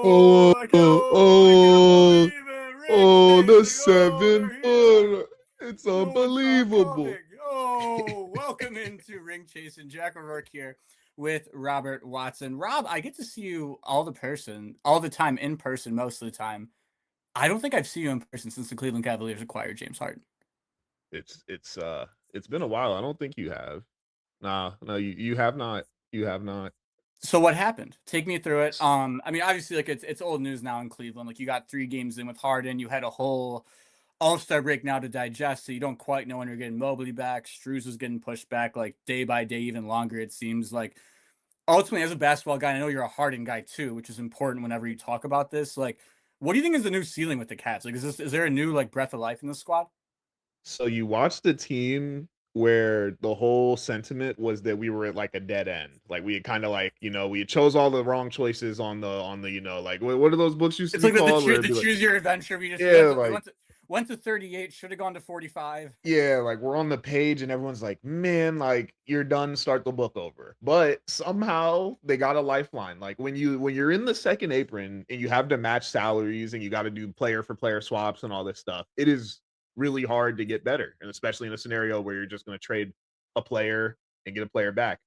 Oh, I can't oh, believe it. Rick oh, the Chasin. Oh, 7 we're here. footer. It's No one saw it unbelievable. coming. Oh, welcome into Ring Chasing. Jack O'Rourke here with Robert Watson. Rob, I get to see you all the time in person, most of the time. I don't think I've seen you in person since the Cleveland Cavaliers acquired James Harden. It's been a while. I don't think you have. Nah, no, you have not. You have not. So what happened? Take me through it. I mean, obviously, like it's old news now in Cleveland. Like you got 3 games in with Harden. You had a whole All-Star break now to digest, so you don't quite know when you're getting Mobley back. Struz is getting pushed back like day by day, even longer. It seems like ultimately, as a basketball guy, I know you're a Harden guy too, which is important whenever you talk about this. Like, what do you think is the new ceiling with the Cavs? Like, is there a new like breath of life in the squad? So you watched the team where the whole sentiment was that we were at like a dead end. Like we had kind of like, we chose all the wrong choices on the, like what are those books used to It's be like called where the it'd be like, choose your adventure. yeah, like We went to 38, should have gone to 45. yeah, like we're on the page and everyone's like, man, like you're done, start the book over. But somehow they got a lifeline. Like when you're in the second apron and you have to match salaries and you got to do player for player swaps and all this stuff, it is really hard to get better. And especially in a scenario where you're just going to trade a player and get a player back.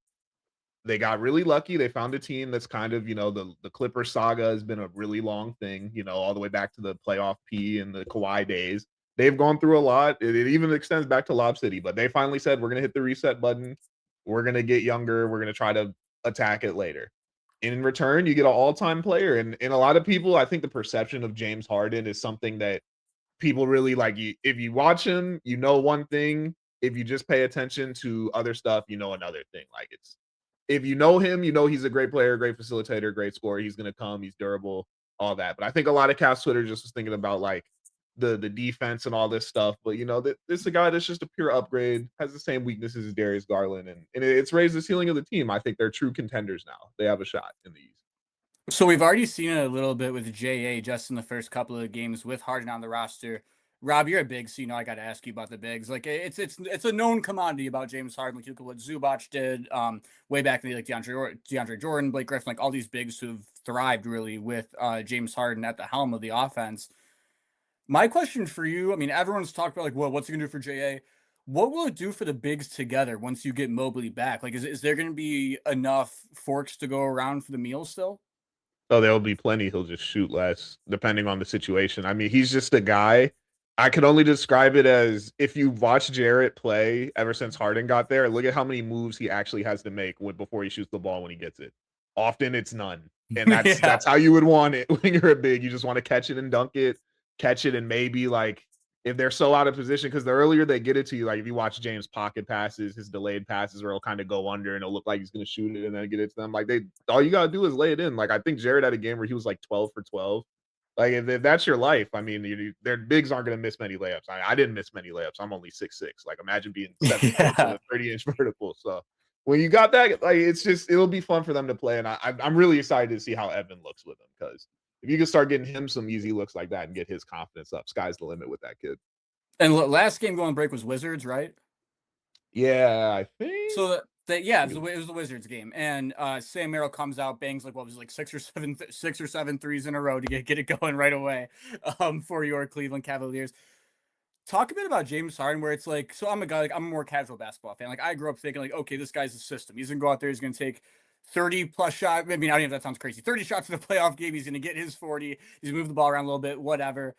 They got really lucky. They found a team that's kind of, the Clipper saga has been a really long thing, all the way back to the playoff P and the Kawhi days. They've gone through a lot. It even extends back to Lob City, but they finally said, we're going to hit the reset button. We're going to get younger. We're going to try to attack it later. In return, you get an all-time player. And a lot of people, I think the perception of James Harden is something that people really like. If you watch him, you know one thing. If you just pay attention to other stuff, you know another thing. Like it's if you know him, you know he's a great player, great facilitator, great scorer. He's going to come. He's durable, all that. But I think a lot of Cavs Twitter just was thinking about like the defense and all this stuff. But that this is a guy that's just a pure upgrade, has the same weaknesses as Darius Garland, and it's raised the ceiling of the team. I think they're true contenders now. They have a shot in the East. So we've already seen it a little bit with JA just in the first couple of games with Harden on the roster. Rob, you're a big, so I got to ask you about the bigs. Like it's a known commodity about James Harden. Like look at what Zubac did way back in the like DeAndre Jordan, Blake Griffin, like all these bigs who've thrived really with James Harden at the helm of the offense. My question for you, I mean, everyone's talked about like, what's it gonna do for JA? What will it do for the bigs together once you get Mobley back? Like, is there going to be enough forks to go around for the meal still? Oh, there'll be plenty. He'll just shoot less, depending on the situation. I mean, he's just a guy. I could only describe it as if you watch Jarrett play ever since Harden got there, look at how many moves he actually has to make before he shoots the ball when he gets it. Often it's none. And that's Yeah. that's how you would want it when you're a big. You just want to catch it and dunk it, catch it and maybe like if they're so out of position, because the earlier they get it to you, like if you watch James pocket passes, his delayed passes, where he'll kind of go under and it'll look like he's gonna shoot it and then get it to them. Like all you gotta do is lay it in. Like I think Jared had a game where he was like 12 for 12. Like if that's your life, I mean, their bigs aren't gonna miss many layups. I didn't miss many layups. I'm only 6'6". Like imagine being 7 foot with Yeah. a 30-inch vertical. So when you got that, like it'll be fun for them to play, and I'm really excited to see how Evan looks with him because if you can start getting him some easy looks like that and get his confidence up, sky's the limit with that kid. And last game going break was Wizards, right? Yeah, I think. So yeah, it was the Wizards game, and Sam Merrill comes out, bangs like what was it, like 6 or 7 threes in a row to get it going right away for your Cleveland Cavaliers. Talk a bit about James Harden, where it's like, so I'm a guy, like I'm a more casual basketball fan. Like I grew up thinking like, okay, this guy's a system. He's gonna go out there, he's gonna take 30 plus shots. I mean, I don't know if that sounds crazy. 30 shots in the playoff game. He's gonna get his 40. He's gonna move the ball around a little bit, whatever.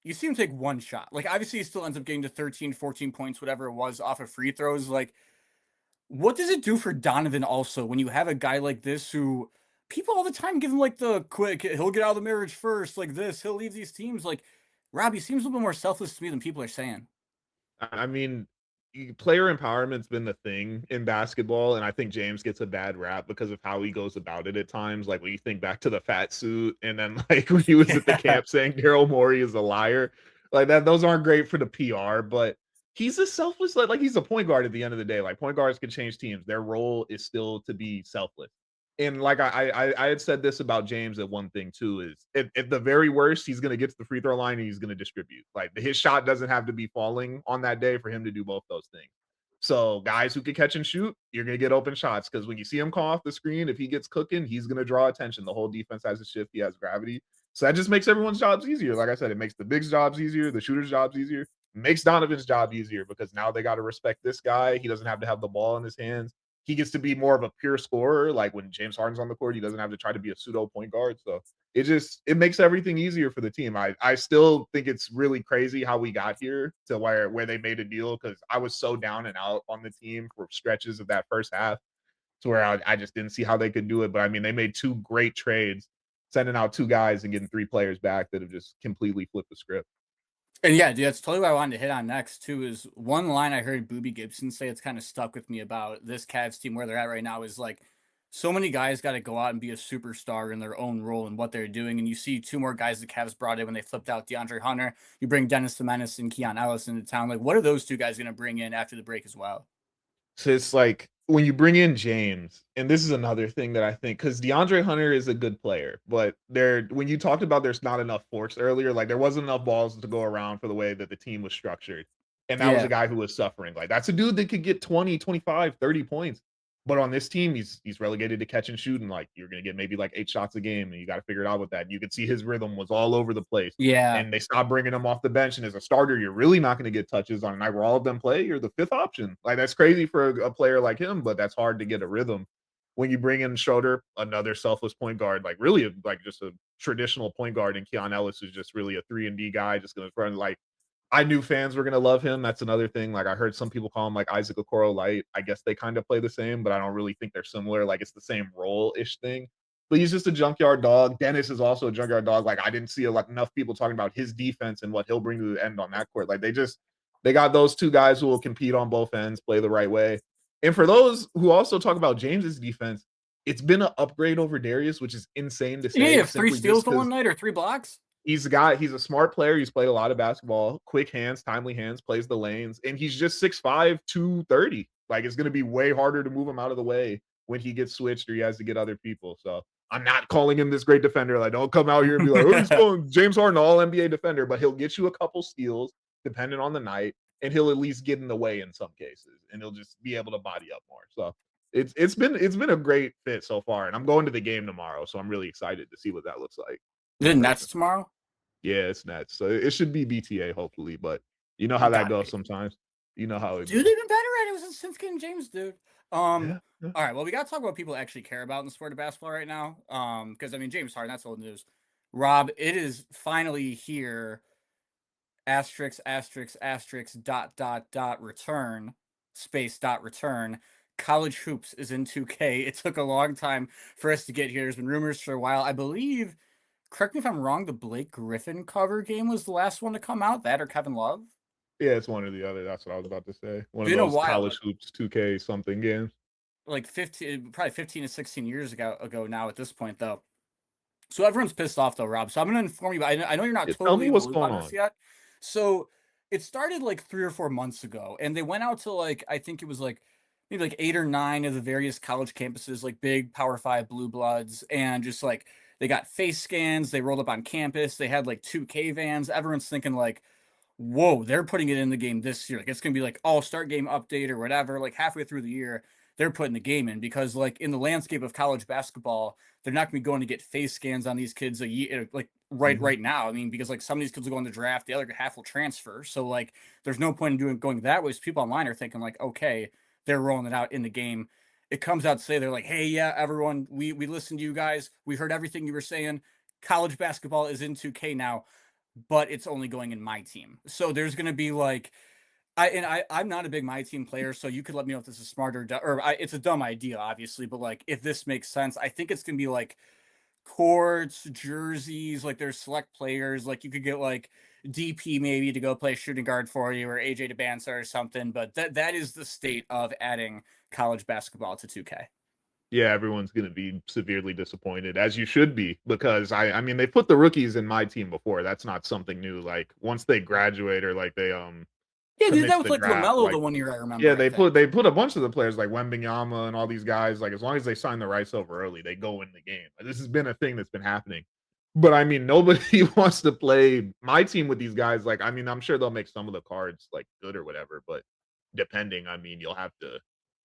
You see him take one shot. Like obviously he still ends up getting to 13, 14 points, whatever it was off of free throws. Like, what does it do for Donovan also when you have a guy like this who people all the time give him like the quick, he'll get out of the marriage first, like this, he'll leave these teams. Like Robbie seems a little bit more selfless to me than people are saying. I mean, player empowerment's been the thing in basketball, and I think James gets a bad rap because of how he goes about it at times. Like when you think back to the fat suit, and then like when he was at the Yeah. camp saying Daryl Morey is a liar, like that. Those aren't great for the PR, but he's a selfless. Like he's a point guard at the end of the day. Like point guards can change teams. Their role is still to be selfless. And like I had said this about James at one thing too is at the very worst he's going to get to the free throw line and he's going to distribute. Like his shot doesn't have to be falling on that day for him to do both those things. So guys who can catch and shoot, you're gonna get open shots because when you see him come off the screen, if he gets cooking, he's gonna draw attention. The whole defense has a shift. He has gravity. So that just makes everyone's jobs easier. Like I said, it makes the bigs' jobs easier, the shooters' jobs easier, makes Donovan's job easier because now they got to respect this guy. He doesn't have to have the ball in his hands. He gets to be more of a pure scorer. Like when James Harden's on the court, he doesn't have to try to be a pseudo point guard. So it makes everything easier for the team. I still think it's really crazy how we got here to where they made a deal because I was so down and out on the team for stretches of that first half to where I just didn't see how they could do it. But I mean, they made two great trades, sending out two guys and getting three players back that have just completely flipped the script. And yeah, dude, that's totally what I wanted to hit on next too. Is one line I heard Booby Gibson say it's kind of stuck with me about this Cavs team where they're at right now is like so many guys got to go out and be a superstar in their own role and what they're doing. And you see two more guys the Cavs brought in when they flipped out DeAndre Hunter. You bring Dennis the Menace and Keon Ellis into town. Like, what are those two guys going to bring in after the break as well? So it's like when you bring in James, and this is another thing that I think because DeAndre Hunter is a good player, but when you talked about there's not enough force earlier, like there wasn't enough balls to go around for the way that the team was structured. And that was a Yeah. guy who was suffering. Like that's a dude that could get 20, 25, 30 points. But on this team, he's relegated to catch and shoot, and like you're gonna get maybe like 8 shots a game, and you got to figure it out with that. And you could see his rhythm was all over the place Yeah. and they stopped bringing him off the bench. And as a starter, you're really not going to get touches on a night where all of them play. You're the fifth option. Like that's crazy for a player like him, but that's hard to get a rhythm. When you bring in Schroeder, another selfless point guard, like really like just a traditional point guard, and Keon Ellis is just really a 3-and-D guy, just going to run like I knew fans were gonna love him. That's another thing. Like I heard some people call him like Isaac Okoro Light. I guess they kind of play the same, but I don't really think they're similar. Like it's the same role-ish thing. But he's just a junkyard dog. Dennis is also a junkyard dog. Like I didn't see like enough people talking about his defense and what he'll bring to the end on that court. Like they got those two guys who will compete on both ends, play the right way. And for those who also talk about James's defense, it's been an upgrade over Darius, which is insane to Yeah, you say have three simply just steals in one because night or 3 blocks. he's a smart player. He's played a lot of basketball, quick hands, timely hands, plays the lanes, and he's just 6'5", 230. Like it's gonna be way harder to move him out of the way when he gets switched or he has to get other people. So I'm not calling him this great defender. Like, don't come out here and be like, oh, he's going James Harden, all NBA defender, but he'll get you a couple steals depending on the night, and he'll at least get in the way in some cases, and he'll just be able to body up more. So it's been a great fit so far, and I'm going to the game tomorrow, so I'm really excited to see what that looks like in The Nets person. tomorrow. Yeah, it's Nets. So it should be BTA hopefully, but you know how that Gotta goes be. sometimes. You know how it Dude, goes. they've been better at it since getting James, dude. Yeah, yeah. All right. Well, we gotta talk about what people actually care about in the sport of basketball right now. Because I mean, James Harden, that's old news. Rob, it is finally here. Asterisk, asterisk, asterisk, dot, dot, dot, return, space, dot, return. College hoops is in 2K. It took a long time for us to get here. There's been rumors for a while. I believe, correct me if I'm wrong, the Blake Griffin cover game was the last one to come out. That or Kevin Love. Yeah, it's one or the other. That's what I was about to say. One of Been a those while, college but hoops 2K something games. like 15, probably 15 to 16 years ago now at this point, though. So everyone's pissed off, though, Rob. So I'm going to inform you. I know you're not Yeah, tell totally me in the what's loop going on this on. yet. So it started like 3 or 4 months ago, and they went out to like, I think it was like maybe like 8 or 9 of the various college campuses, like big Power Five blue bloods, and just like they got face scans. They rolled up on campus. They had like 2K vans. Everyone's thinking like, whoa, they're putting it in the game this year. Like it's gonna be like all-star game update or whatever. Like halfway through the year, they're putting the game in because like in the landscape of college basketball, they're not gonna be going to get face scans on these kids a year like Mhm. right now. I mean, because like some of these kids will go in the draft, the other half will transfer. So like there's no point in going that way. So people online are thinking like, okay, they're rolling it out in the game. It comes out to say they're like, hey, yeah, everyone, we listened to you guys. We heard everything you were saying. College basketball is in 2K now, but it's only going in MyTeam. So there's going to be like I'm not a big MyTeam player, so you could let me know if this is smart it's a dumb idea, obviously, but like if this makes sense, I think it's gonna be like courts, jerseys, like there's select players, like you could get like DP maybe to go play shooting guard for you or AJ DeBanza or something, but that is the state of adding college basketball to 2K. Yeah, everyone's gonna be severely disappointed, as you should be, because I mean they put the rookies in my team before. That's not something new. Like once they graduate or like they Yeah, dude, commit that to was the like draft, LaMelo the like one year I yeah, remember, I they think. put a bunch of the players like Wembanyama and all these guys, like as long as they sign the rights over early, they go in the game. This has been a thing that's been happening. But I mean, nobody wants to play my team with these guys. Like, I mean, I'm sure they'll make some of the cards like good or whatever, but depending, I mean, you'll have to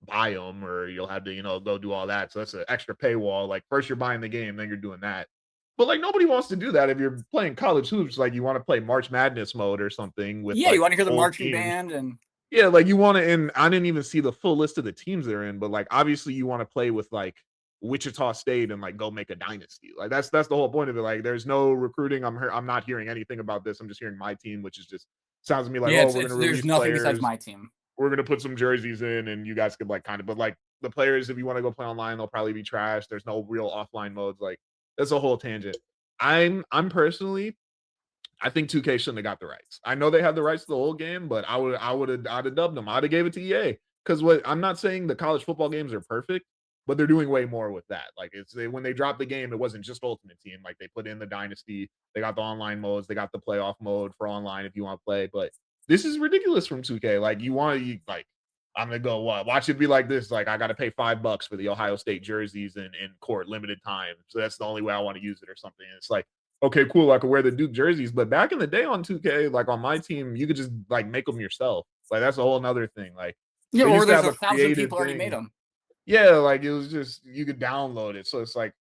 buy them or you'll have to, go do all that. So that's an extra paywall. Like first you're buying the game, then you're doing that. But like nobody wants to do that if you're playing college hoops. Like you want to play March Madness mode or something with Yeah, you like want to hear the old marching teams. band and Yeah, like you want to, and I didn't even see the full list of the teams they're in, but like obviously you want to play with like Wichita State and like go make a dynasty. Like that's the whole point of it. Like there's no recruiting. I'm not hearing anything about this. I'm just hearing my team, which is just sounds to me like, yeah, oh, it's we're it's gonna there's release nothing besides players, my team. we're gonna put some jerseys in, and you guys could like kind of, but like the players, if you want to go play online, they'll probably be trash. There's no real offline modes. Like that's a whole tangent. I'm personally I think 2K shouldn't have got the rights. I know they had the rights to the whole game, but I'd have dubbed them. I'd have gave it to EA. Because what I'm not saying the college football games are perfect, but they're doing way more with that. Like when they dropped the game, it wasn't just Ultimate Team. Like they put in the Dynasty, they got the online modes, they got the playoff mode for online if you want to play. But this is ridiculous from 2K. Like like I'm gonna go watch it be like this. Like I gotta pay $5 for the Ohio State jerseys in court limited time. So that's the only way I want to use it or something. And it's like, okay, cool. I could wear the Duke jerseys, but back in the day on 2K, like on my team, you could just like make them yourself. Like that's a whole nother thing. Like Yeah, they or used to there's have a a thousand creative people already made thing. them. Yeah, like it was just you could download it. So it's like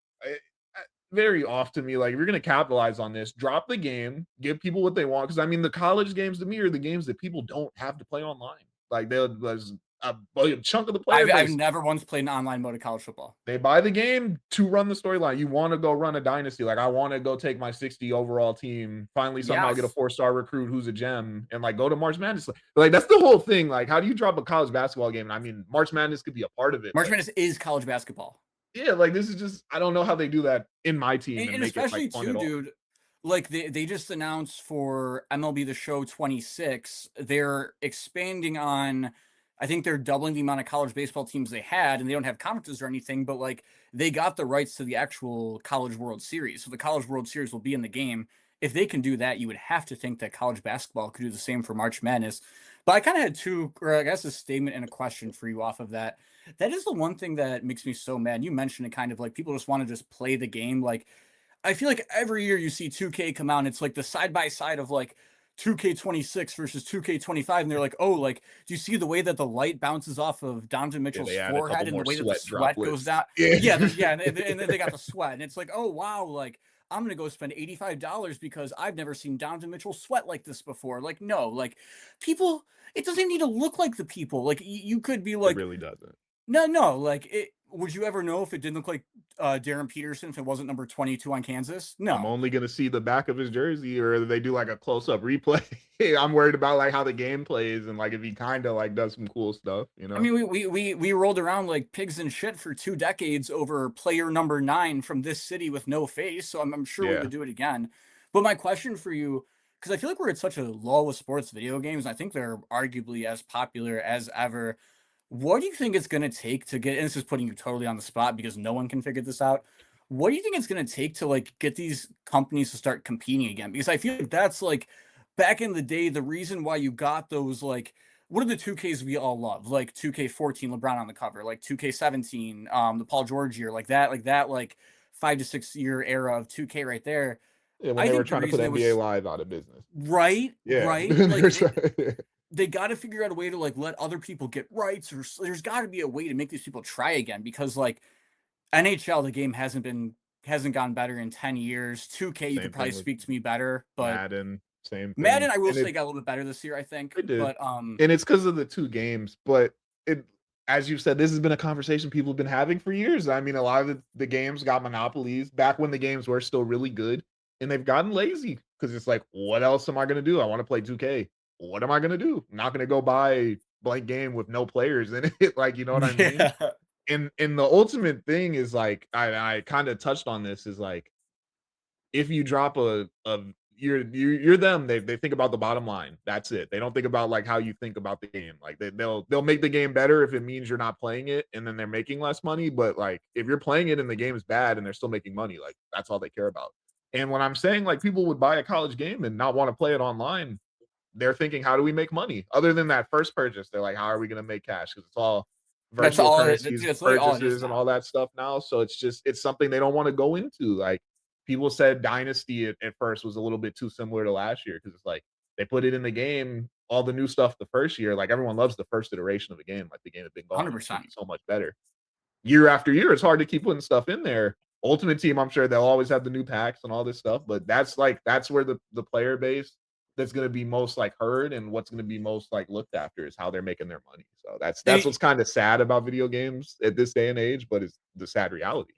very off to me. Like if you're gonna capitalize on this, drop the game, give people what they want. Because I mean, the college games to me are the games that people don't have to play online. Like there's a chunk of the player I've base. never once played an online mode of college football. They buy the game to run the storyline. You want to go run a dynasty. Like, I want to go take my 60 overall team, finally somehow get a Yes. 4-star recruit who's a gem, and like go to March Madness. Like that's the whole thing. Like, how do you drop a college basketball game? And I mean, March Madness could be a part of it, March but Madness is college basketball. yeah, like this is just I don't know how they do that in my team and And make it like especially fun too, at all. dude, like they just announced for MLB The Show 26, they're expanding on. I think they're doubling the amount of college baseball teams they had, and they don't have conferences or anything, but like they got the rights to the actual College World Series. So the College World Series will be in the game. If they can do that, you would have to think that college basketball could do the same for March Madness. But I kind of had two, or I guess a statement and a question for you off of that. That is the one thing that makes me so mad. You mentioned it kind of like people just want to just play the game. Like I feel like every year you see 2K come out and it's like the side by side of like 2K26 versus 2K25, and they're like, oh, like, do you see the way that the light bounces off of Donovan Yeah, Mitchell's they add a forehead couple and the more way that the sweat sweat goes droplets. down? Yeah. Yeah, and then they got the sweat, and it's like, oh wow, like I'm gonna go spend $85 because I've never seen Donovan Mitchell sweat like this before. Like, no, like people, it doesn't need to look like the people. Like you could be It like, really doesn't. no, like it. Would you ever know if it didn't look like Darren Peterson if it wasn't number 22 on Kansas? I'm No. only gonna see the back of his jersey, or they do like a close up replay. I'm worried about like how the game plays and like if he kind of like does some cool stuff, you I know? mean, we rolled around like pigs in shit for 2 decades over player number 9 from this city with no face, so I'm sure we Yeah. would do it again. But my question for you, because I feel like we're at such a lull with sports video games, I think they're arguably as popular as ever. What do you think it's going to take to get? And this is putting you totally on the spot because no one can figure this out. What do you think it's going to take to like get these companies to start competing again? Because I feel like that's like back in the day, the reason why you got those like what are the 2Ks we all love? Like 2K14, LeBron on the cover, like 2K17, the Paul George year, like 5 to 6 year era of 2K right there. Yeah, when I they were think the trying to put reason it NBA was Live out of business. right, Yeah. like There's they got to figure out a way to like let other people get rights, or there's got to be a way to make these people try again because like NHL, the game hasn't gotten better in 10 years. 2K, you could same probably thing with speak to me better, but Madden, same Madden, thing. I will And say, it got a little bit better this year, I think. they did. But And it's because of the 2 games, but it as you said, this has been a conversation people have been having for years. I mean, a lot of the games got monopolies back when the games were still really good, and they've gotten lazy because it's like, what else am I gonna do? I wanna play 2K. What am I gonna do? I'm not gonna go buy blank game with no players in it, like, you know what I mean? yeah, And the ultimate thing is, like, I kinda touched on this, is, like, if you drop a you're them. They think about the bottom line. That's it. They don't think about like how you think about the game. Like they'll make the game better if it means you're not playing it and then they're making less money. But like if you're playing it and the game is bad and they're still making money, like that's all they care about. And when I'm saying like people would buy a college game and not want to play it online, they're thinking, how do we make money? Other than that first purchase, they're like, how are we going to make cash? Because it's all that's virtual all it. currencies, That's literally all it is purchases, and all now. that stuff now. So it's something they don't want to go into. Like people said, Dynasty at first was a little bit too similar to last year because it's like they put it in the game all the new stuff the first year, like everyone loves the first iteration of the game. Like the game had been gone, it's gonna 100%. be so much better. Year after year, it's hard to keep putting stuff in there. Ultimate Team, I'm sure they'll always have the new packs and all this stuff, but that's where the player base that's gonna be most like heard and what's gonna be most like looked after is how they're making their money. So that's And what's kind of sad about video games at this day and age, but it's the sad reality.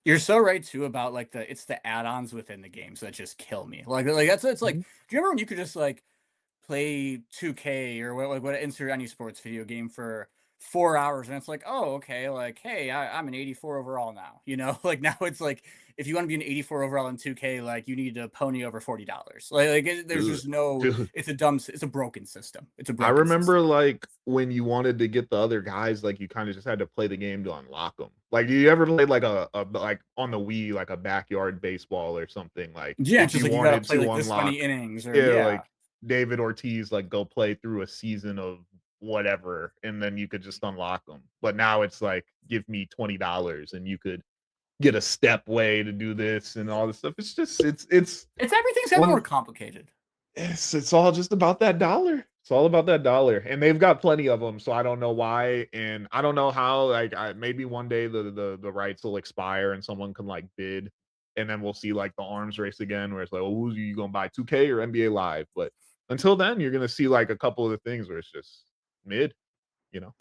you're so right too about like it's the add-ons within the games that just kill me. Like that's it's like, Mhm. do you remember when you could just like play 2K or what insert any sports video game for 4 hours and it's like, oh, okay, like, hey, I'm an 84 overall now, you know. Like now it's like, if you want to be an 84 overall in 2K, like you need to pony over $40. There's Dude, just no, dude. it's a broken system. It's a I broken remember, system. like, when you wanted to get the other guys, like, you kinda just had to play the game to unlock them. Like, do you ever play, like, like, on the Wii, like, a backyard baseball or something? Like, Yeah, it's if just you like you got to wanted play like to this many unlock innings or yeah, yeah. like, David Ortiz, like, go play through a season of whatever, and then you could just unlock them. But now it's like, "Give me $20 and you could get a step way to do this and all this stuff." It's just it's Everything's ever more one complicated. it's all just about that dollar. It's all about that dollar, and they've got plenty of them. So I don't know why, and I don't know how, like, maybe one day the rights will expire and someone can, like, bid, and then we'll see, like, the arms race again where it's like, "Oh, who are you gonna buy, 2K or NBA Live?" But until then, you're gonna see, like, a couple of the things where it's just mid, you know?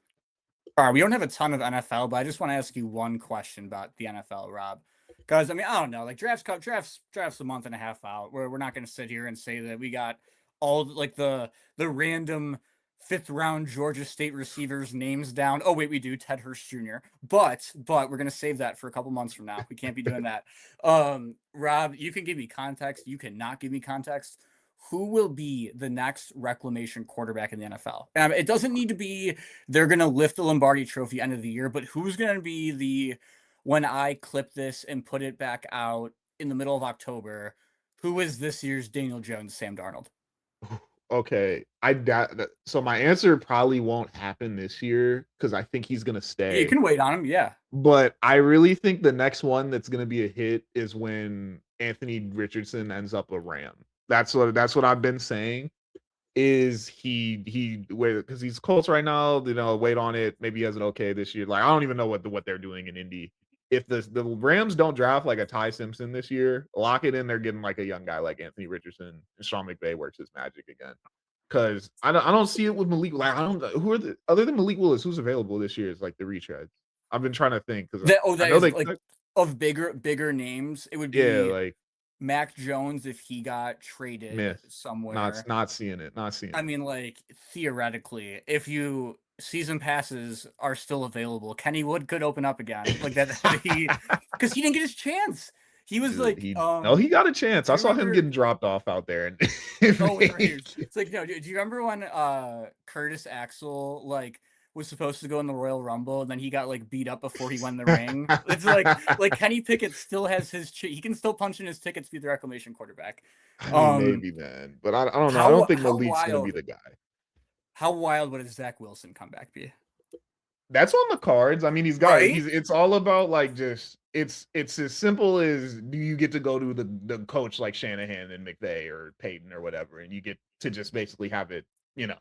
All right, we don't have a ton of NFL, but I just want to ask you one question about the NFL, Rob. Because I mean, I don't know, like drafts a month and a half out. We're not going to sit here and say that we got all like the random fifth round Georgia State receivers names down. Oh wait, we do Ted Hurst Jr. But we're going to save that for a couple months from now. We can't be doing that. Rob, you can give me context. You cannot give me context. Who will be the next reclamation quarterback in the NFL? It doesn't need to be they're going to lift the Lombardi Trophy end of the year, but who's going to be the when I clip this and put it back out in the middle of October? Who is this year's Daniel Jones, Sam Darnold? Okay, I doubt that so my answer probably won't happen this year because I think he's gonna You stay. can wait on him, yeah. But I really think the next one that's gonna be a hit is when Anthony Richardson ends up a Ram. That's what I've been saying, is he wait because he's Colts right now, wait on it. Maybe he has an okay this year. Like, I don't even know what they're doing in Indy. If the Rams don't draft, like, a Ty Simpson this year, lock it in, they're getting, like, a young guy like Anthony Richardson, and Sean McVay works his magic again. Because I don't see it with Malik. Like, I don't know who are the other than Malik Willis, who's available this year is like the retreads. I've been trying to think because I That know is they like of bigger names. It would yeah, be like, Mac Jones if he got traded miss. Not somewhere. not seeing it, not seeing I it. mean, like theoretically, if you season passes are still available, Kenny Wood could open up again. Like that he because he didn't get his chance. He was Dude, like, he no, he got a chance. do I you saw him remember? getting dropped off out there and Oh, with Raiders. fake. It's like, no, do you remember when Curtis Axel like was supposed to go in the Royal Rumble and then he got like beat up before he won the ring? It's like Kenny Pickett still has he can still punch in his tickets to be the reclamation quarterback. I mean, Um, maybe, man, but I don't know. I don't think how Malik's gonna be wild the guy. how wild would a Zach Wilson comeback be? That's on the cards. I mean, Right? he's it's all about, like, just it's as simple as, do you get to go to the coach like Shanahan and McVay or Peyton or whatever, and you get to just basically have it, you know,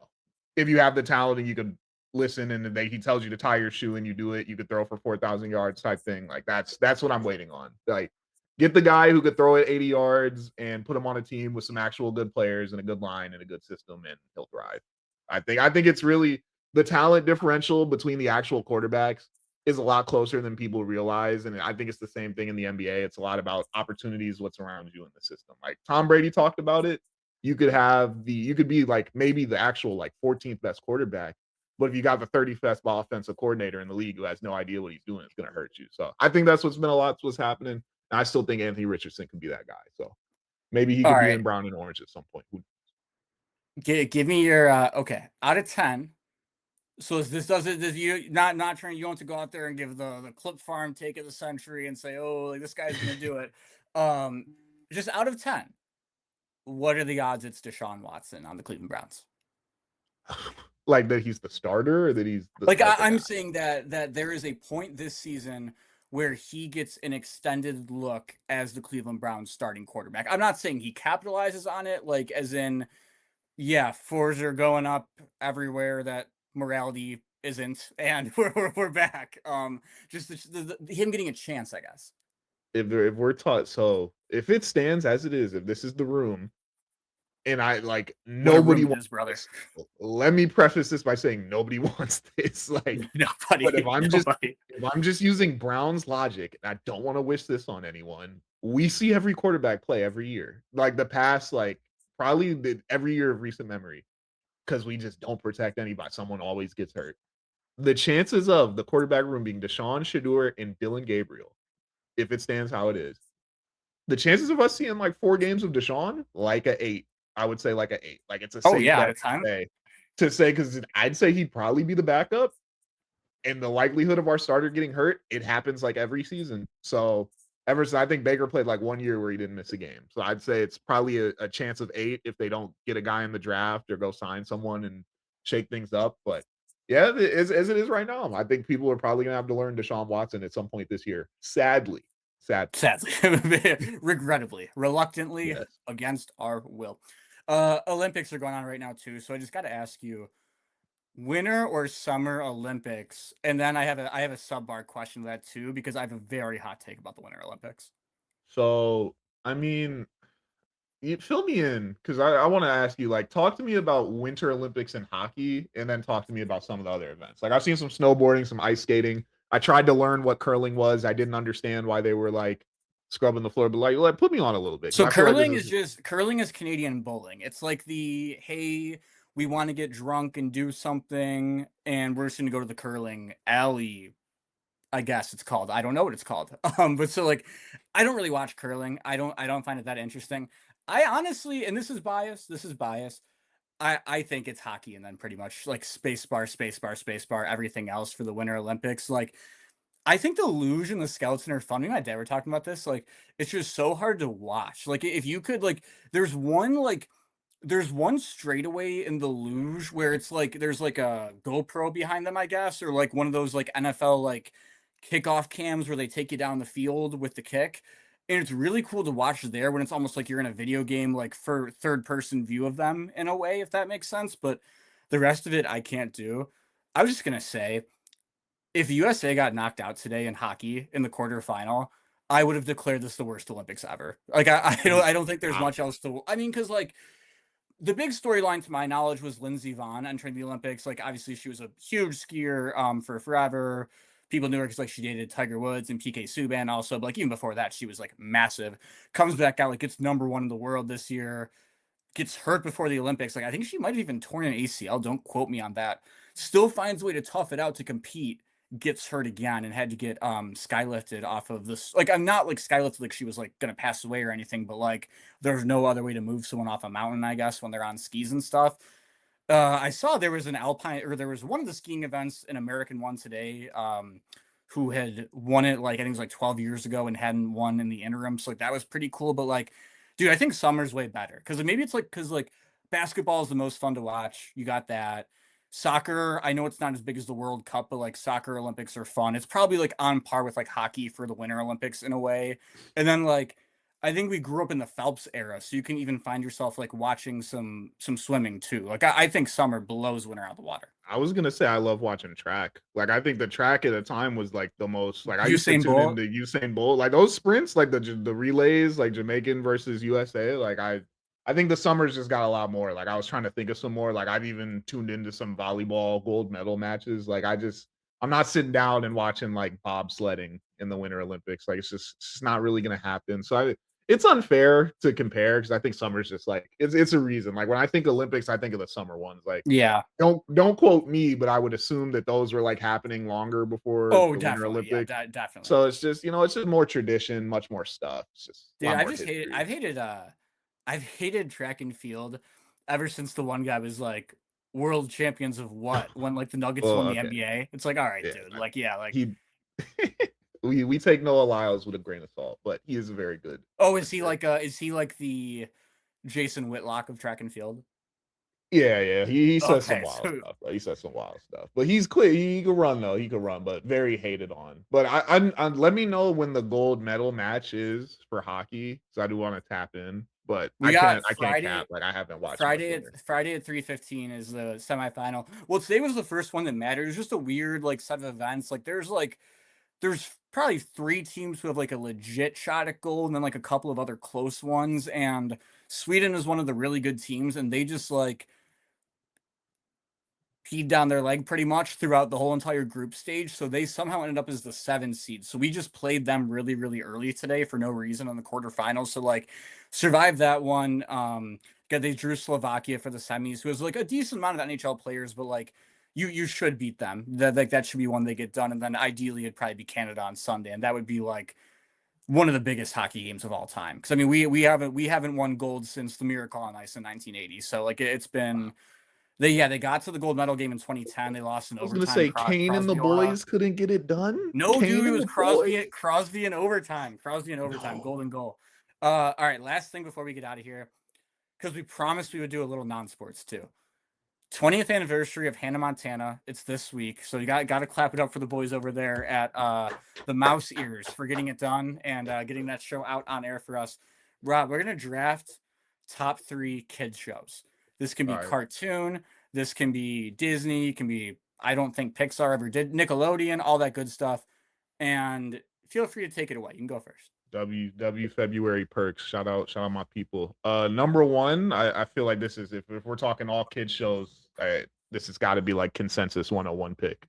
if you have the talent and you can listen and he tells you to tie your shoe and you do it, you could throw for 4,000 yards type thing. Like, that's what I'm waiting on. Like, get the guy who could throw it 80 yards and put him on a team with some actual good players and a good line and a good system, and he'll thrive. I think it's really the talent differential between the actual quarterbacks is a lot closer than people realize. And I think it's the same thing in the NBA. It's a lot about opportunities, what's around you in the system. Like Tom Brady talked about it. You could be like maybe the actual like 14th best quarterback, but if you got the 30th best ball offensive coordinator in the league who has no idea what he's doing, it's going to hurt you. So I think that's what's happening. And I still think Anthony Richardson can be that guy. So maybe he All could be right. in brown and orange at some point. Give me your okay. Out of 10. So this doesn't this you not trying you want to go out there and give the clip farm take of the century and say, oh, like this guy's gonna do it. Um just out of 10, what are the odds it's Deshaun Watson on the Cleveland Browns? Like that he's the starter or that he's Like the I'm guy. saying that there is a point this season where he gets an extended look as the Cleveland Browns starting quarterback. I'm not saying he capitalizes on it, like as in Yeah, fours are going up everywhere that morality isn't, and we're back. Just him getting a chance, I guess. If we're taught, so if it stands as it is, if this is the room, and I like What a nobody room it wants is, brother. this. Let me preface this by saying nobody wants this. Like, but Nobody, nobody. if I'm just using Brown's logic, and I don't want to wish this on anyone, we see every quarterback play every year. Like the past, like probably every year of recent memory, because we just don't protect anybody. Someone always gets hurt. The chances of the quarterback room being Deshaun Shador and Dylan Gabriel, if it stands how it is, the chances of us seeing like 4 games of Deshaun, like a 8. I would say like a 8. Like it's a Oh safe yeah, out bet of time. to say because I'd say he'd probably be the backup. And the likelihood of our starter getting hurt, it happens like every season. So ever since I think Baker played like 1 year where he didn't miss a game. So I'd say it's probably a chance of 8 if they don't get a guy in the draft or go sign someone and shake things up. But yeah, as it is right now, I think people are probably gonna have to learn Deshaun Watson at some point this year. Sadly. Sadly. Sadly, regrettably, reluctantly, Yes. against our will. Olympics are going on right now too, so I just got to ask you, winter or summer Olympics? And then I have a sub bar question to that too because I have a very hot take about the Winter Olympics. So I mean, you fill me in because I want to ask you, like, talk to me about Winter Olympics in hockey, and then talk to me about some of the other events. Like, I've seen some snowboarding, some ice skating. I tried to learn what curling was. I didn't understand why they were like scrubbing the floor, but like put me on a little bit because So I feel like this is curling is Canadian bowling. It's like the hey, we want to get drunk and do something, and we're just gonna go to the curling alley. I guess it's called. I don't know what it's called. But so like, I don't really watch curling. I don't find it that interesting. I honestly, and this is bias. This is bias. I think it's hockey, and then pretty much like space bar, space bar, space bar, everything else for the Winter Olympics. Like I think the luge and the skeleton are fun. Me and my dad were talking about this. Like, it's just so hard to watch. Like, if you could, like, there's one, like, there's one straightaway in the luge where it's like there's like a GoPro behind them, I guess, or like one of those like NFL like kickoff cams where they take you down the field with the kick. And it's really cool to watch there when it's almost like you're in a video game, like for third person view of them in a way, if that makes sense. But the rest of it, I can't do. I was just gonna say, if USA got knocked out today in hockey in the quarterfinal, I would have declared this the worst Olympics ever. Like I don't think there's wow. much else to. I mean, because like the big storyline to my knowledge was Lindsey Vonn entering the Olympics. Like obviously she was a huge skier for forever. People knew her because like she dated Tiger Woods and PK Subban also, but like even before that, she was like massive. Comes back out like gets #1 in the world this year, gets hurt before the Olympics. Like I think she might have even torn an ACL. Don't quote me on that. Still finds a way to tough it out to compete. Gets hurt again and had to get skylifted off of this. Like I'm not like skylifted like she was like gonna pass away or anything, but like there's no other way to move someone off a mountain, I guess, when they're on skis and stuff. I saw there was an alpine or there was one of the skiing events, an American one today, who had won it like I think it was like 12 years ago and hadn't won in the interim. So like that was pretty cool. But like, dude, I think summer's way better because maybe it's like because like basketball is the most fun to watch. You got that. Soccer, I know it's not as big as the World Cup, but like soccer Olympics are fun. It's probably like on par with like hockey for the Winter Olympics in a way. And then like I think we grew up in the Phelps era, so you can even find yourself like watching some swimming too. Like I think summer blows winter out of the water. I was gonna say I love watching track. Like I think the track at the time was like the most like I used to Usain tune Bolt. into Usain Bolt, like those sprints, like the relays, like Jamaican versus USA. Like I think the summers just got a lot more. Like I was trying to think of some more. Like I've even tuned into some volleyball gold medal matches. Like I'm not sitting down and watching like bobsledding in the Winter Olympics. Like it's just not really gonna happen. So it's unfair to compare because I think summer's just like it's a reason. Like when I think Olympics, I think of the summer ones. Like Yeah. don't quote me, but I would assume that those were like happening longer before Oh, the Winter definitely. Yeah, Olympics. definitely. So it's just, it's just more tradition, much more stuff. It's just a Dude, lot I've more just hated history. I've hated track and field ever since the one guy was like world champions of what when like the Nuggets Well, won the okay. NBA. It's like, all right, Yeah. dude. Like, yeah, like He we take Noah Lyles with a grain of salt, but he is a very good oh, sprinter. is he like the Jason Whitlock of track and field? Yeah. He says some Okay, wild so stuff. He says some wild stuff. But he's quick. He can run though. He can run, but very hated on. But I let me know when the gold medal match is for hockey, so I do want to tap in. but We got I can't cap. Like I haven't watched much of it. Friday at 3:15 is the semifinal. Well, today was the first one that mattered. It's just a weird like set of events. There's probably 3 teams who have like a legit shot at gold, and then like a couple of other close ones. And Sweden is one of the really good teams, and they just like peed down their leg pretty much throughout the whole entire group stage. So they somehow ended up as the 7 seed. So we just played them really, really early today for no reason in the quarterfinals. So like survived that one. They drew Slovakia for the semis, who was like a decent amount of NHL players, but like you should beat them. That should be one they get done. And then ideally it'd probably be Canada on Sunday. And that would be like one of the biggest hockey games of all time. Because I mean we haven't won gold since the Miracle on Ice in 1980. So like it's been they got to the gold medal game in 2010. They lost in I was gonna overtime. say Kane and the Crosby Aura. boys couldn't get it done. No, dude, Kane it and was the boys. Crosby in overtime. Crosby in overtime. No. Golden goal. All right, last thing before we get out of here, because we promised we would do a little non-sports too. 20th anniversary of Hannah Montana. It's this week, so you got to clap it up for the boys over there at the Mouse Ears for getting it done and getting that show out on air for us. Rob, we're gonna draft top 3 kids shows. This can be All right. cartoon. This can be Disney. Can be I don't think Pixar ever did Nickelodeon. All that good stuff. And feel free to take it away. You can go first. W February perks. Shout out my people. Number one, I feel like this is if we're talking all kids shows, this has got to be like consensus 101 pick.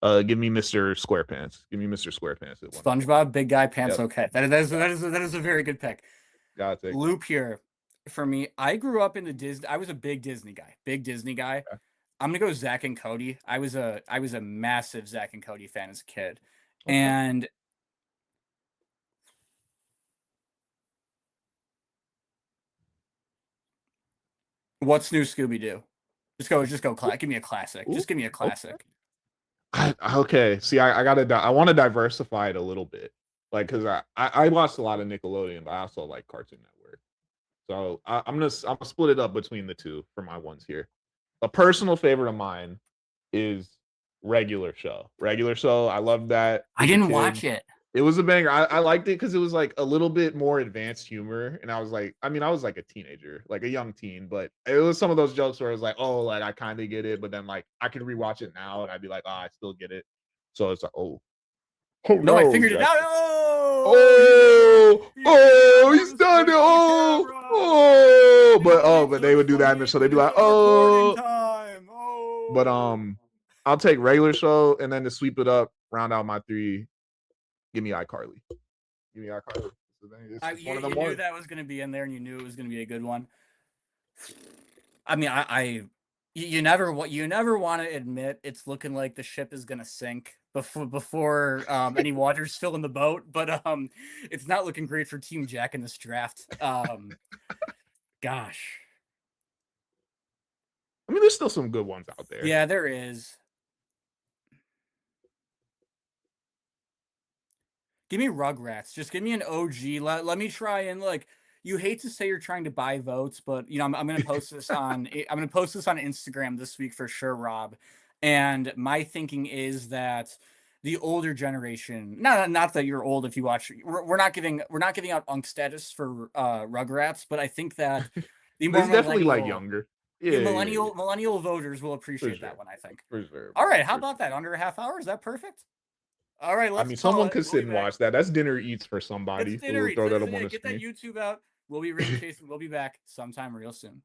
Give me Mr. SquarePants. Give me Mr. SquarePants at 101. SpongeBob, big guy, pants. Yep. Okay, that is a very good pick. Gotta take Loop here for me. I grew up in the Disney. I was a big Disney guy. Big Disney guy. Okay. I'm gonna go Zach and Cody. I was a massive Zach and Cody fan as a kid, Okay. and what's new Scooby Doo? Just go. Give me a classic. Just give me a classic. Okay. See, I want to diversify it a little bit, like because I watched a lot of Nickelodeon, but I also like Cartoon Network. So I'm gonna split it up between the two for my ones here. A personal favorite of mine is Regular Show. Regular Show. I love that. I didn't watch it. It was a banger. I liked it because it was like a little bit more advanced humor. And I was like, I mean, I was like a teenager, like a young teen, but it was some of those jokes where it was like, oh, like I kind of get it. But then like I could rewatch it now and I'd be like, oh, I still get it. So it's like, oh No, I no. figured it out. He's done it. But they would do that in the show. They'd be like, But I'll take Regular Show and then to sweep it up, round out my 3. Give me iCarly. Give me iCarly. You knew that was going to be in there, and you knew it was going to be a good one. I mean, you never want to admit it's looking like the ship is going to sink before any water's filling the boat, but it's not looking great for Team Jack in this draft. Gosh. I mean, there's still some good ones out there. Yeah, there is. Give me Rugrats. Just give me an OG. Let me try and like. You hate to say you're trying to buy votes, but you know I'm going to post this on Instagram this week for sure, Rob. And my thinking is that the older generation, not that you're old if you watch, we're not giving out unk status for Rugrats, but I think that the more definitely like younger. Yeah, millennial voters will appreciate that one, I think. For sure. All right, how about that? Under a half hour? Is that perfect? All right, let's. I mean, someone could sit and watch that. That's dinner eats for somebody. It's dinner eats. Throw that up on the Get screen. that YouTube out. We'll be ready, Chasin. We'll be back sometime real soon.